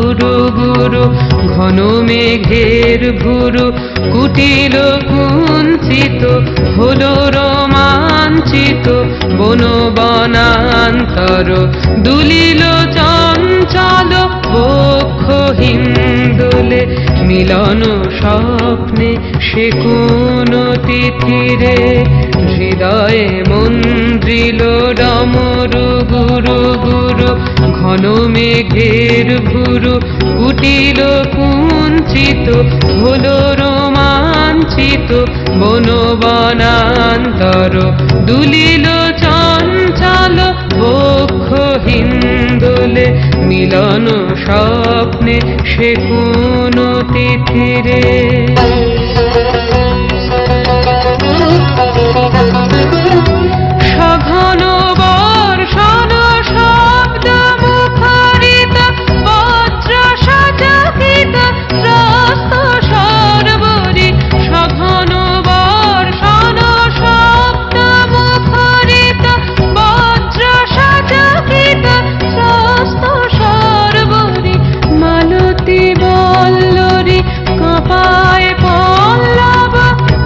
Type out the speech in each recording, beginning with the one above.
গুরু গুরু ঘন মেঘের ভুরু কুটিল কুঞ্চিত হলো রোমাঞ্চিত বন বনান্তর দুলিল চঞ্চল বক্ষ হিন্দোলে মিলন স্বপ্নে সে কোন তিথিরে হৃদয়ে মন্দ্রিল ডমরু গুরু গুরু ঘন মেঘের ভুরু কুটিল কুঞ্চিত হলো রোমাঞ্চিত বন বনান্তর দুলিল চঞ্চল বক্ষ হিন্দোলে মিলন স্বপ্নে সে কোন তিথিরে সঘন বর্ষণ শব্দ মুখরিত বজ্র সচকিত ত্রস্ত সর্বরি সঘন বর্ষণ শব্দ মুখরিত বজ্র সচকিত ত্রস্ত সর্বরি মালতী বল্লরী কাঁপায় পল্লব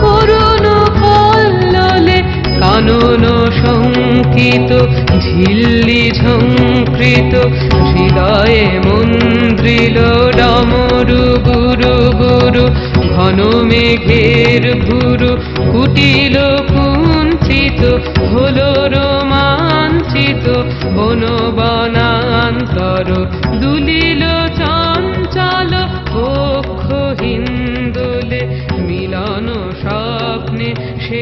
করুণ কল্লোলে কানন শঙ্কিত ঝিল্লি ঝঙ্কৃত হৃদয়ে মন্দ্রিল ডমরু গুরু গুরু ঘন মেঘের ভুরু কুটিল কুঞ্চিত হলো রোমাঞ্চিত বন বনান্তর দুলিল চঞ্চল বক্ষ হিন্দোলে মিলন স্বপ্নে সে